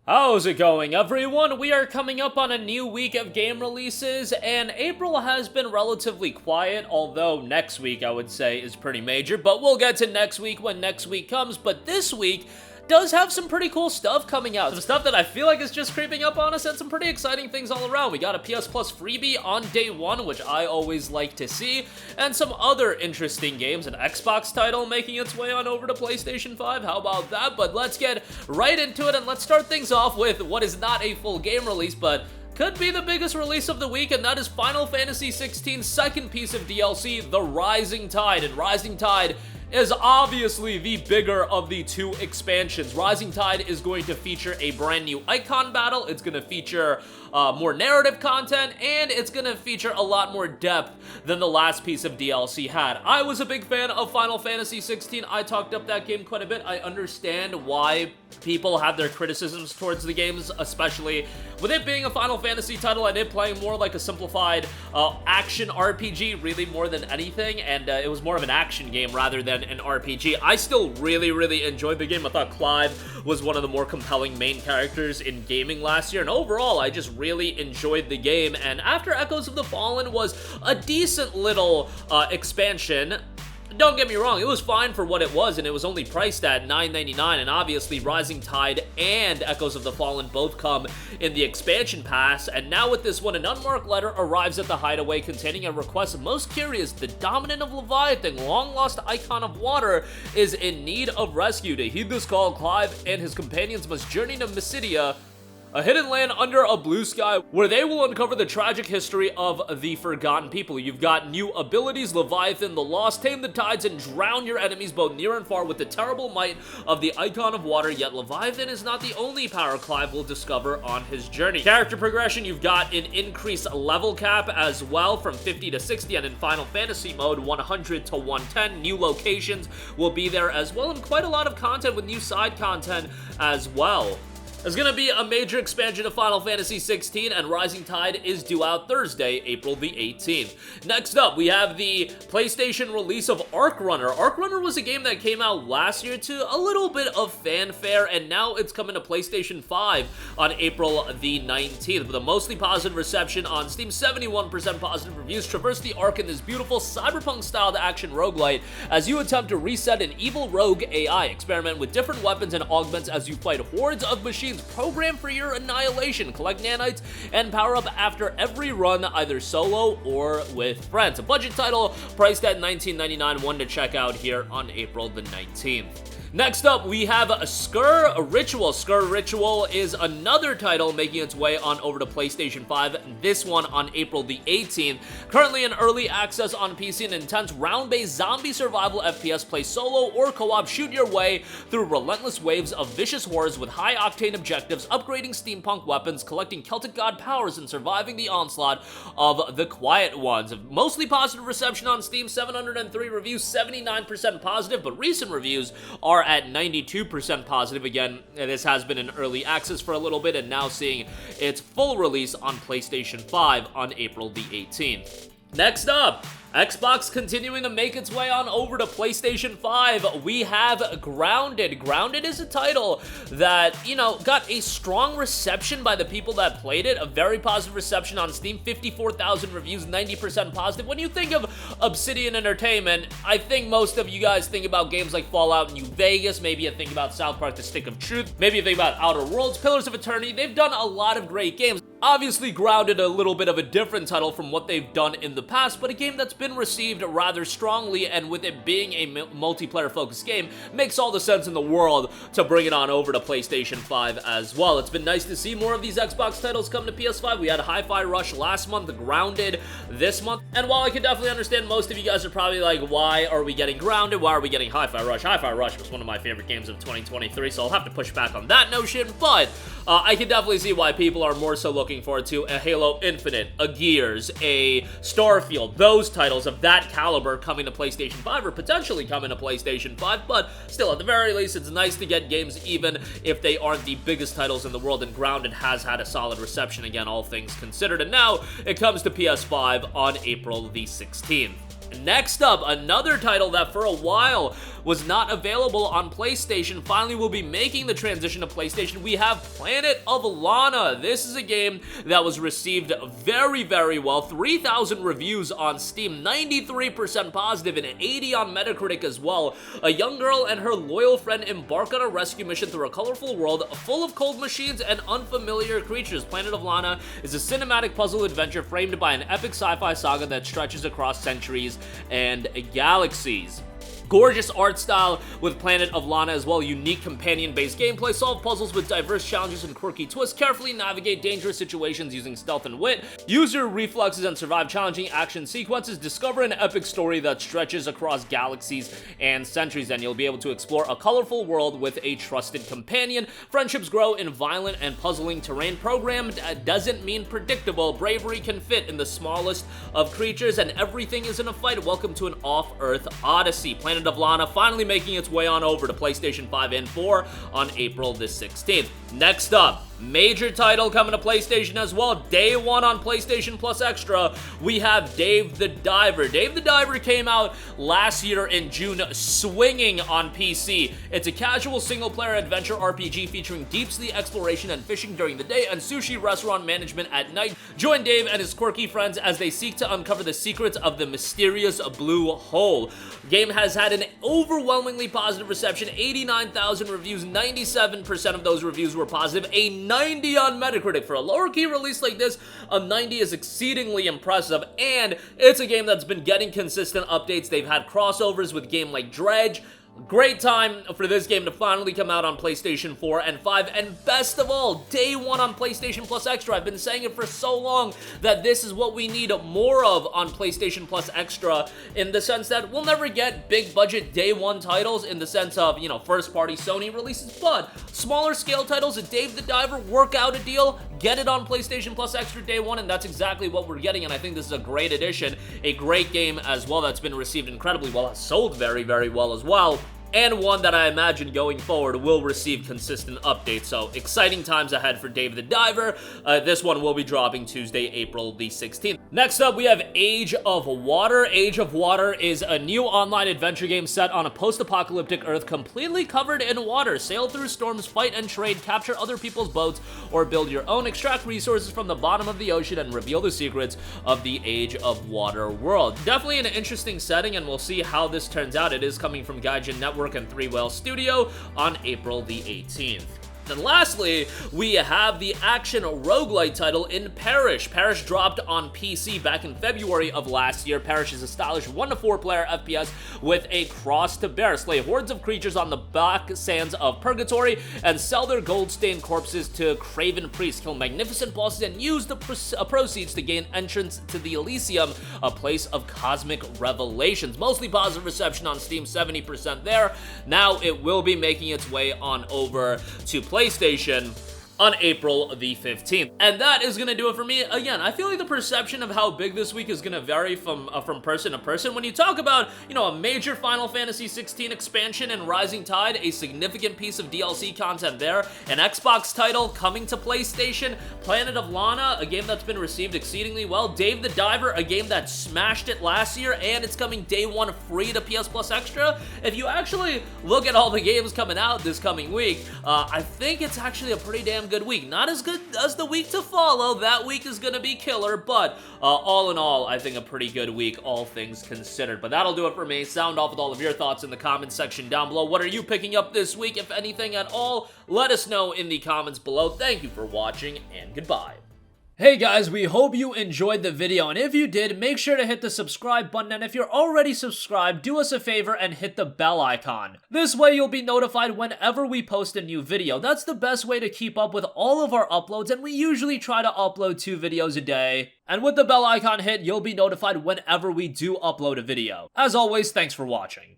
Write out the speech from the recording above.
How's it going, everyone? We are coming up on a new week of game releases, and April has been relatively quiet, although next week, I would say, is pretty major, but we'll get to next week when next week comes. But this week does have some pretty cool stuff coming out. Some stuff that I feel like is just creeping up on us, and some pretty exciting things all around. We got a PS Plus freebie on day one, which I always like to see, and some other interesting games. An Xbox title making its way on over to PlayStation 5. How about that? But let's get right into it, and let's start things off with what is not a full game release, but could be the biggest release of the week, and that is Final Fantasy XVI's second piece of DLC, The Rising Tide. And Rising Tide is obviously the bigger of the two expansions. Rising Tide is going to feature a brand new icon battle, it's going to feature more narrative content, and it's going to feature a lot more depth than the last piece of DLC had. I was a big fan of Final Fantasy XVI. I talked up that game quite a bit. I understand why people have their criticisms towards the games, especially with it being a Final Fantasy title and it playing more like a simplified action RPG, really more than anything, and it was more of an action game rather than an RPG. I still really enjoyed the game. I thought Clive was one of the more compelling main characters in gaming last year, and overall, I just really enjoyed the game. And after Echoes of the Fallen was a decent little expansion. Don't get me wrong, it was fine for what it was, and it was only priced at $9.99, and obviously Rising Tide and Echoes of the Fallen both come in the expansion pass, and now with this one, an unmarked letter arrives at the hideaway containing a request. Most curious, the dominant of Leviathan, long-lost icon of water, is in need of rescue. To heed this call, Clive and his companions must journey to Mysidia, a hidden land under a blue sky, where they will uncover the tragic history of the forgotten people. You've got new abilities: Leviathan, the Lost, tame the tides, and drown your enemies both near and far with the terrible might of the Icon of Water. Yet Leviathan is not the only power Clive will discover on his journey. Character progression: you've got an increased level cap as well, from 50 to 60, and in Final Fantasy mode, 100 to 110. New locations will be there as well, and quite a lot of content with new side content as well. There's going to be a major expansion of Final Fantasy XVI, and Rising Tide is due out Thursday, April the 18th. Next up, we have the PlayStation release of ArcRunner. ArcRunner was a game that came out last year to a little bit of fanfare, and now it's coming to PlayStation 5 on April the 19th. With a mostly positive reception on Steam, 71% positive reviews. Traverse the Arc in this beautiful cyberpunk-styled action roguelite as you attempt to reset an evil rogue AI. Experiment with different weapons and augments as you fight hordes of machines programmed for your annihilation. Collect nanites and power up after every run, either solo or with friends. A budget title priced at $19.99, one to check out here on April the 19th. Next up, we have Sker Ritual. Sker Ritual is another title making its way on over to PlayStation 5, this one on April the 18th. Currently in early access on PC, an intense round-based zombie survival FPS. Play solo or co-op, shoot your way through relentless waves of vicious horrors with high-octane objectives, upgrading steampunk weapons, collecting Celtic god powers, and surviving the onslaught of the Quiet Ones. Mostly positive reception on Steam, 703 reviews, 79% positive, but recent reviews are at 92% positive. Again, this has been in early access for a little bit, and now seeing its full release on PlayStation 5 on April the 18th. Next up, Xbox continuing to make its way on over to PlayStation 5. We have Grounded. Grounded is a title that, got a strong reception by the people that played it. A very positive reception on Steam, 54,000 reviews, 90% positive. When you think of Obsidian Entertainment, I think most of you guys think about games like Fallout New Vegas. Maybe you think about South Park: The Stick of Truth. Maybe you think about Outer Worlds, Pillars of Eternity. They've done a lot of great games. Obviously, Grounded, a little bit of a different title from what they've done in the past, but a game that's been received rather strongly, and with it being a multiplayer-focused game, makes all the sense in the world to bring it on over to PlayStation 5 as well. It's been nice to see more of these Xbox titles come to PS5. We had Hi-Fi Rush last month, Grounded this month, and while I can definitely understand most of you guys are probably like, why are we getting Grounded? Why are we getting Hi-Fi Rush? Hi-Fi Rush was one of my favorite games of 2023, so I'll have to push back on that notion, but I can definitely see why people are more so looking forward to a Halo Infinite, a Gears, a Starfield, those titles of that caliber coming to PlayStation 5 or potentially coming to PlayStation 5, but still, at the very least, it's nice to get games even if they aren't the biggest titles in the world, and Grounded has had a solid reception, again, all things considered, and now it comes to PS5 on April the 16th. Next up, another title that for a while was not available on PlayStation, finally will be making the transition to PlayStation. We have Planet of Lana. This is a game that was received very, very well. 3,000 reviews on Steam, 93% positive, and 80 on Metacritic as well. A young girl and her loyal friend embark on a rescue mission through a colorful world full of cold machines and unfamiliar creatures. Planet of Lana is a cinematic puzzle adventure framed by an epic sci-fi saga that stretches across centuries and galaxies. Gorgeous art style with Planet of Lana as well, unique companion-based gameplay, solve puzzles with diverse challenges and quirky twists, carefully navigate dangerous situations using stealth and wit, use your reflexes and survive challenging action sequences, discover an epic story that stretches across galaxies and centuries, and you'll be able to explore a colorful world with a trusted companion. Friendships grow in violent and puzzling terrain. Programmed doesn't mean predictable. Bravery can fit in the smallest of creatures, and everything is in a fight. Welcome to an off-Earth odyssey. Planet of Lana finally making its way on over to PlayStation 5 and 4 on April the 16th. Next up, major title coming to PlayStation as well. Day one on PlayStation Plus Extra, we have Dave the Diver. Dave the Diver came out last year in June, swinging on PC. It's a casual single-player adventure RPG featuring deep sea exploration and fishing during the day and sushi restaurant management at night. Join Dave and his quirky friends as they seek to uncover the secrets of the mysterious blue hole. Game has had an overwhelmingly positive reception, 89,000 reviews, 97% of those reviews were positive, a 90 on Metacritic. For a lower key release like this, a 90 is exceedingly impressive, and it's a game that's been getting consistent updates. They've had crossovers with game like Dredge. Great time for this game to finally come out on PlayStation 4 and 5, and best of all, day one on PlayStation Plus Extra. I've been saying it for so long that this is what we need more of on PlayStation Plus Extra, in the sense that we'll never get big budget day one titles in the sense of, you know, first party Sony releases, but smaller scale titles. Dave the Diver, work out a deal, get it on PlayStation Plus Extra day one, and that's exactly what we're getting, and I think this is a great addition, a great game as well that's been received incredibly well, has sold very, very well as well, and one that I imagine going forward will receive consistent updates. So exciting times ahead for Dave the Diver. This one will be dropping Tuesday, April the 16th. Next up, we have Age of Water. Age of Water is a new online adventure game set on a post-apocalyptic Earth completely covered in water. Sail through storms, fight and trade, capture other people's boats, or build your own, extract resources from the bottom of the ocean, and reveal the secrets of the Age of Water world. Definitely an interesting setting, and we'll see how this turns out. It is coming from Gaijin Network and Three Whale Studio on April the 18th. And lastly, we have the action roguelite title in Perish. Perish dropped on PC back in February of last year. Perish is a stylish 1 to 4 player FPS with a cross to bear. Slay hordes of creatures on the black sands of Purgatory and sell their gold-stained corpses to craven priests. Kill magnificent bosses and use the proceeds to gain entrance to the Elysium, a place of cosmic revelations. Mostly positive reception on Steam, 70% there. Now it will be making its way on over to PlayStation on April the 15th. And that is gonna do it for me. Again, I feel like the perception of how big this week is gonna vary from person to person. When you talk about, you know, a major Final Fantasy 16 expansion and Rising Tide, a significant piece of DLC content there, an Xbox title coming to PlayStation, Planet of Lana, a game that's been received exceedingly well, Dave the Diver, a game that smashed it last year, and it's coming day one free to PS Plus Extra. If you actually look at all the games coming out this coming week, I think it's actually a pretty damn good week. Not as good as the week to follow. That week is gonna be killer, but all in all, I think a pretty good week, all things considered. But that'll do it for me. Sound off with all of your thoughts in the comments section down below. What are you picking up this week, if anything at all? Let us know in the comments below. Thank you for watching, and goodbye. Hey guys, we hope you enjoyed the video, and if you did, make sure to hit the subscribe button, and if you're already subscribed, do us a favor and hit the bell icon. This way you'll be notified whenever we post a new video. That's the best way to keep up with all of our uploads, and we usually try to upload 2 videos a day. And with the bell icon hit, you'll be notified whenever we do upload a video. As always, thanks for watching.